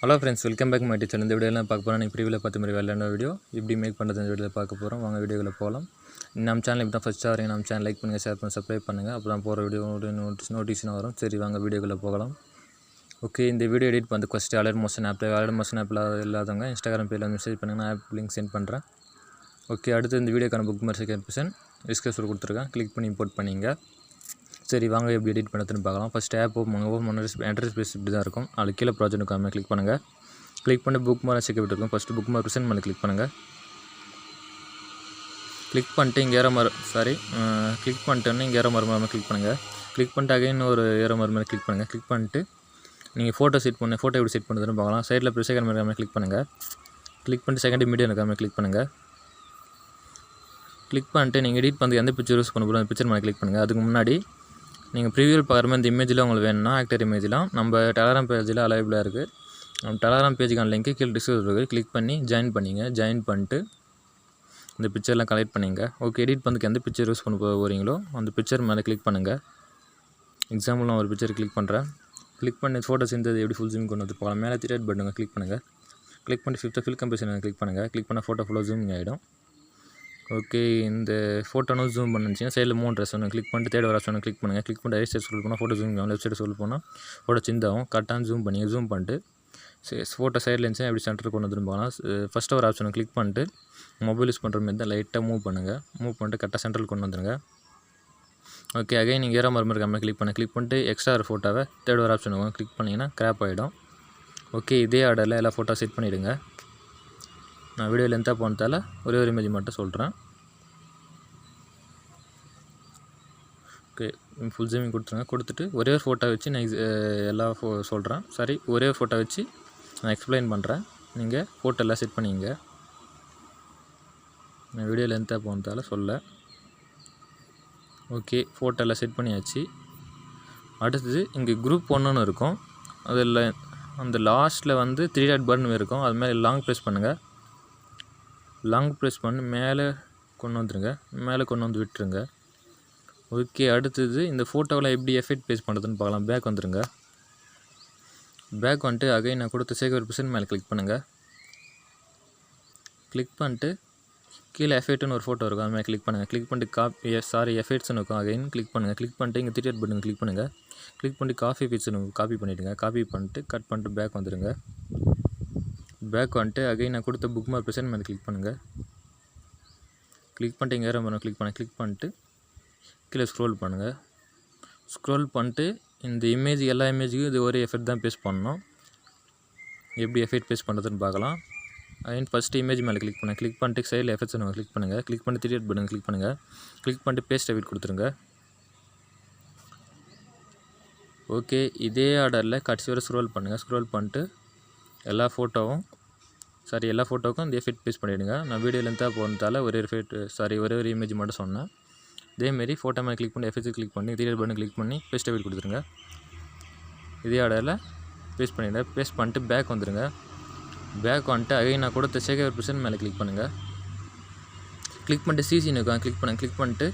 Hello friends, welcome back my channel. இந்த வீடியோலாம் பார்க்க போகிறோம். ப்ரீவியில் பார்த்த மாதிரி விளையாட வீடியோ இப்படி மேக் பண்ணுறது இந்த வீடியோவில் பார்க்க போகிறோம். வாங்க வீடியோவில் போகலாம். நம்ம சேனல் இப்படி தான் ஃபஸ்ட்டாக வரீங்க. நம்ம சேனல் லைக் பண்ணுங்கள், ஷேர் பண்ணுங்கள், சப்ஸ்கிரைப் பண்ணுங்கள். அப்போ தான் போகிற வீடியோ நோட்டிஃபிகேஷன் வரும். சரி, வாங்க வீடியோக்குள்ளே போகலாம். ஓகே, இந்த வீடியோ எடிட் பண்ணி ஃபஸ்ட்டு அலர்ட் மோஷன் ஆப்பில் இல்லாதவங்க இன்ஸ்டாகிராம் பேஜில் மெசேஜ் பண்ணுங்கள். நான் ஆப் லிங்க் சென்ட் பண்ணுறேன். ஓகே, அடுத்து இந்த வீடியோக்கான புக் மார்க் செகண்ட் ஆப்ஷன் டிஸ்கிரிப்ஷனில் கொடுத்துருக்கேன். கிளிக் பண்ணி இம்போர்ட் பண்ணிங்க. சரி, வாங்க எப்படி எடிட் பண்ணுறதுன்னு பார்க்கலாம். First app open interface இப்படி தான் இருக்கும். அது கீழே ப்ராஜெக்ட் காமி கிளிக் பண்ணுங்கள். கிளிக் பண்ணி புக் மார்க் செக்யூரிட்டி இருக்கும். ஃபஸ்ட்டு புக் மார்க் சென்ட் பண்ணி கிளிக் பண்ணுங்கள். கிளிக் பண்ணிட்டு இங்கே கிளிக் பண்ணிட்டோன்னு இங்கே ஏரோ மரம் கிளிக் பண்ணுங்கள். கிளிக் பண்ணிட்டு அகைன் ஒரு ஏரோ மரம் கிளிக் பண்ணுங்கள். கிளிக் பண்ணிட்டு நீங்கள் ஃபோட்டோ எப்படி செட் பண்ணுறதுன்னு பார்க்கலாம். சைடில் ப்ளஸ் செகண்ட் இருக்காமல் கிளிக் பண்ணுங்கள். கிளிக் பண்ணிட்டு செகண்ட் மீடியம் இருக்காமல் கிளிக் பண்ணுங்கள். கிளிக் பண்ணிட்டு நீங்கள் எடிட் பண்ணி எந்த பிக்சர் யூஸ் பண்ண போகிறோம் அந்த பிக்சர் மேலே கிளிக் பண்ணுங்கள். அதுக்கு முன்னாடி நீங்கள் ப்ரிவியூவில் பார்க்குற மாதிரி இந்த இமேஜில் உங்களுக்கு வேணும்னா ஆக்டர் இமேஜ்லாம் நம்ம டெலகிராம் பேஜில் அவைலபிளாக இருக்குது. நம்ம டெலகிராம் பேஜுக்கான லிங்க்கு கீழே டிஸ்கிரிப்ஷனில் இருக்குது. கிளிக் பண்ணி ஜாயின் பண்ணிங்க. ஜாயின் பண்ணிட்டு இந்த பிக்சர்லாம் கலெக்ட் பண்ணிங்க. ஓகே, எடிட் பண்ணுறதுக்கு எந்த பிக்சர் யூஸ் பண்ண போகிறீங்களோ அந்த பிக்சர் மேலே கிளிக் பண்ணுங்கள். எக்ஸாம்பிள் நான் ஒரு பிக்சர் கிளிக் பண்ணுறேன். கிளிக் பண்ணி ஃபோட்டோஸ் இருந்தது எப்படி ஃபுல் ஜூம் கொண்டு வந்து போகலாம். மேலே திரேட் பட்டனுங்க கிளிக் பண்ணுங்கள். கிளிக் பண்ணி ஃபில் கம்பேஷன் கிளிக் பண்ணுங்கள். கிளிக் பண்ணால் ஃபோட்டோ ஃபுல்லாக ஜூமிங் ஆகிடும். ஓகே, இந்த ஃபோட்டோனும் ஜூம் பண்ணிச்சிங்கன்னா சைடில் 3 ட்ரெஸ் ஒன்று கிளிக் பண்ணிட்டு தேர்ட் வர ஆப்ஷன் கிளிக் பண்ணுங்கள். கிளிக் பண்ணி ரைட் சைடு ஸ்க்ரோல் பண்ணால் ஃபோட்டோ ஜூம் ஆகும். லெஃப்ட் சைடு ஸ்க்ரோல் பண்ணால் ஃபோட்டோ சிந்தாகும். கரெக்டாக ஜூம் பண்ணிட்டு ஃபோட்டோ சைடில் இருந்துச்சுன்னா எப்படி சென்டருக்கு கொண்டு வந்துட்டு போகலாம். ஃபஸ்ட்டு ஒரு ஆப்ஷனை கிளிக் பண்ணிட்டு மொபைல் யூஸ் பண்ணுற மாதிரி தான் லைட்டாக மூவ் பண்ணுங்கள். மூவ் பண்ணிட்டு கரெக்டாக சென்டருக்கு கொண்டு வந்துடுங்க. ஓகே, அகைன் நீங்கள் ஏரோ மரம் இருக்காமல் கிளிக் பண்ணிட்டு எக்ஸ்ட்ரா ஒரு ஃபோட்டோவை தேர்ட் ஒரு ஆப்ஷன் கிளிக் பண்ணிங்கன்னா கிராப் ஆகிடும். ஓகே, இதே ஆர்டரில் எல்லா ஃபோட்டோ செட் பண்ணிவிடுங்க. நான் வீடியோ லென்த்தாக போனதால் ஒரே ஒரு இமேஜ் மட்டும் சொல்கிறேன். ஓகே, ஃபுல் ஜூமிங் கொடுத்துட்டு ஒரே ஒரு ஃபோட்டோ வச்சு நான் எல்லா சொல்கிறேன். ஒரே ஒரு ஃபோட்டோ வச்சு நான் எக்ஸ்பிளைன் பண்ணுறேன். நீங்கள் ஃபோட்டோ எல்லாம் செட் பண்ணிங்க. நான் வீடியோ லென்த்தாக போனதால் சொல்ல. ஓகே, ஃபோட்டோ எல்லாம் செட் பண்ணியாச்சு. அடுத்தது இங்கே குரூப் 1ன்னு இருக்கும். அதில் அந்த லாஸ்ட்டில் 3 டாட் பட்டன் இருக்கும். அது மேலே லாங் ப்ரெஸ் பண்ணுங்கள். லாங் ப்ரெஸ் பண்ணி மேலே கொண்டு வந்து விட்டுருங்க. ஓகே, அடுத்தது இந்த ஃபோட்டோவில் எப்படி எஃபெக்ட் பேஸ் பண்ணுறதுன்னு பார்க்கலாம். பேக் வந்துடுங்க. பேக் வந்துட்டு அகைன் நான் கொடுத்த சேகர் பிசன் மேலே கிளிக் பண்ணுங்கள். கிளிக் பண்ணிட்டு கீழே எஃபெக்ட்னு ஒரு ஃபோட்டோ இருக்கும். அது மேலே கிளிக் பண்ணுங்கள். கிளிக் பண்ணிட்டு எஃபெக்ட்ஸ்னு இருக்கும். அகைன் கிளிக் பண்ணுங்கள். கிளிக் பண்ணிட்டு இங்கே திரியட் பட்டன் கிளிக் பண்ணுங்கள். கிளிக் பண்ணிட்டு காப்பி பண்ணிவிடுங்க. காப்பி பண்ணிட்டு கட் பண்ணிட்டு பேக் வந்துடுங்க. பேக் வந்துட்டு அகைன் நான் கொடுத்த புக் மார்க் பிசன் மேலே கிளிக் பண்ணுங்கள். கிளிக் பண்ணிட்டு இங்கே ஏரோ மரம் கிளிக் பண்ணிட்டு கீழே ஸ்க்ரோல் பண்ணுங்கள். ஸ்க்ரோல் பண்ணிட்டு இந்த எல்லா இமேஜுக்கும் இது ஒரே எஃபெக்ட் தான் பேஸ்ட் பண்ணணும். எப்படி எஃபெக்ட் பேஸ்ட் பண்ணுறதுன்னு பார்க்கலாம். அகைன் ஃபஸ்ட்டு இமேஜ் மேலே கிளிக் பண்ணிட்டு சைடில் எஃபெக்ட்ஸ் கிளிக் பண்ணுங்கள். கிளிக் பண்ணிட்டு திரியட் பட்டன் கிளிக் பண்ணுங்கள். கிளிக் பண்ணிட்டு பேஸ்ட் எஃபெக்ட் கொடுத்துருங்க. ஓகே, இதே ஆர்டரில் கடைசி வரை ஸ்க்ரோல் பண்ணுங்கள். ஸ்க்ரோல் பண்ணிட்டு எல்லா ஃபோட்டோவுக்கும் இந்த எஃபெக்ட் பேஸ்ட் பண்ணிவிடுங்க. நான் வீடியோ லென்த்தாக போனதால் ஒரே ஒரு இமேஜ் மட்டும் சொன்னேன். இதேமாரி ஃபோட்டோ மேலே கிளிக் பண்ணி எஃபெக்ட்ஸ் கிளிக் பண்ணி திரியட் பட்டன் கிளிக் பண்ணி பேஸ்ட் எஃபெக்ட் கொடுத்துருங்க. இதே ஆர்டரில் பேஸ்ட் பண்ணிவிடுங்க. பேஸ்ட் பண்ணிட்டு பேக் வந்துடுங்க. பேக் வந்துட்டு அகைன் நான் கொடுத்த சேகர் பிசன் மேலே கிளிக் பண்ணுங்கள். கிளிக் பண்ணிட்டு சிசின்னு இருக்கும். கிளிக் பண்ணிட்டு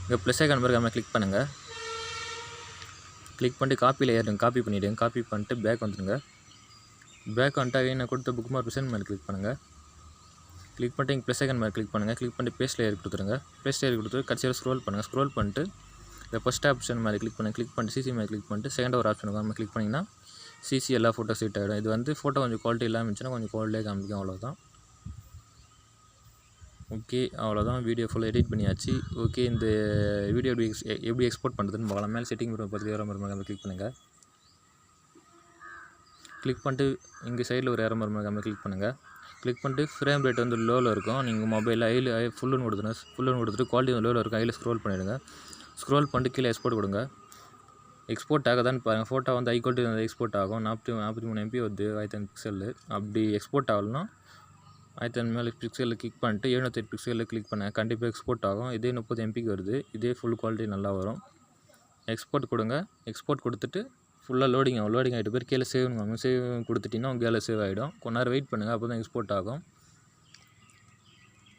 இங்கே ப்ளஸ் ஐக்கான் மேலே கிளிக் பண்ணுங்கள். கிளிக் பண்ணிட்டு காப்பியில் ஏறுங்க. காப்பி பண்ணிவிடுங்க. காப்பி பண்ணிட்டு பேக் வந்துடுங்க. பேக் வந்துட்டு அகைன் நான் கொடுத்த புக் மார்க் பிசன் மேலே கிளிக் பண்ணுங்கள். கிளிக் பண்ணிட்டு இங்கே ப்ளஸ் ஐக்கான் மேலே கிளிக் பண்ணுங்கள். கிளிக் பண்ணிட்டு பேஸ்ட் லேயர் கொடுத்துருங்க. பேஸ்ட் லேயர் கொடுத்து கடைசியில் ஸ்க்ரோல் பண்ணுங்கள். ஸ்க்ரோல் பண்ணிட்டு இந்த ஃபஸ்ட் ஆப்ஷன் மேலே கிளிக் பண்ணிட்டு சிசி மேலே கிளிக் பண்ணிட்டு செகண்ட் ஒரு ஆப்ஷன் நம்ம கிளிக் பண்ணிங்கன்னா சிசி எல்லா ஃபோட்டோ செட் ஆகிடும். இது ஃபோட்டோ கொஞ்சம் குவாலிட்டி இல்லாமல் இருந்துச்சுன்னா கொஞ்சம் குவாலிட்டியாக காமிக்கும். அவ்வளோதான். ஓகே, அவ்வளோதான். வீடியோ ஃபுல்லாக எடிட் பண்ணியாச்சு. ஓகே, இந்த வீடியோ எப்படி எக்ஸ்போர்ட் பண்ணுறதுன்னு பார்க்கலாம். மேலே செட்டிங் பார்த்து ஏரோ மரம் கிளிக் பண்ணுங்கள். கிளிக் பண்ணிட்டு இங்கே சைடில் ஒரு ஏரோ மரம் கிளிக் பண்ணுங்கள். கிளிக் பண்ணிட்டு ஃப்ரேம் ரேட் லோவில் இருக்கும். நீங்கள் மொபைலில் ஃபுல்லுன்னு கொடுத்துட்டு குவாலிட்டி லோவில் இருக்கும். ஐயில் ஸ்க்ரோல் பண்ணிவிடுங்க. ஸ்க்ரோல் பண்ணிட்டு கீழே எக்ஸ்போர்ட் கொடுங்க. எக்ஸ்போர்ட் ஆகுதான்னு பாருங்கள். ஃபோட்டோ ஐ எக்ஸ்போர்ட் ஆகும். 43 MB வருது. 1500 பிக்சல். அப்படி எக்ஸ்போர்ட் ஆகலன்னா 1500 பிக்சலில் கிளிக் பண்ணிட்டு 708 பிக்சலில் கிளிக் பண்ணுங்கள். கண்டிப்பாக எக்ஸ்போர்ட் ஆகும். இதே 30 MBக்கு வருது. இதே ஃபுல் குவாலிட்டி நல்லா வரும். எக்ஸ்போர்ட் கொடுங்க. எக்ஸ்போர்ட் கொடுத்துட்டு ஃபுல்லாக லோடிங் ஆகிட்டு பேர் கீழே சேவ் கொடுத்துட்டிங்கன்னா உங்கள் கேலில் சேவ் ஆகிடும். கொஞ்ச நேரம் வெயிட் பண்ணுங்கள். அப்போ தான் எக்ஸ்போர்ட் ஆகும்.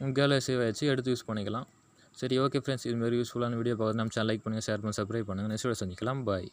உங்கள் கேலில் சேவ் ஆகிடுச்சு, எடுத்து யூஸ் பண்ணிக்கலாம். சரி, ஓகே ஃப்ரெண்ட்ஸ், இதுமாதிரி யூஸ்ஃபுல்லான வீடியோ பார்க்குறது நம்ம சேனல் லைக் பண்ணுங்கள், ஷேர் பண்ணுங்கள், சப்ஸ்கிரைப் பண்ணுங்கள். நெக்ஸ்ட் வீடியோ சந்திக்கலாம். பாய்.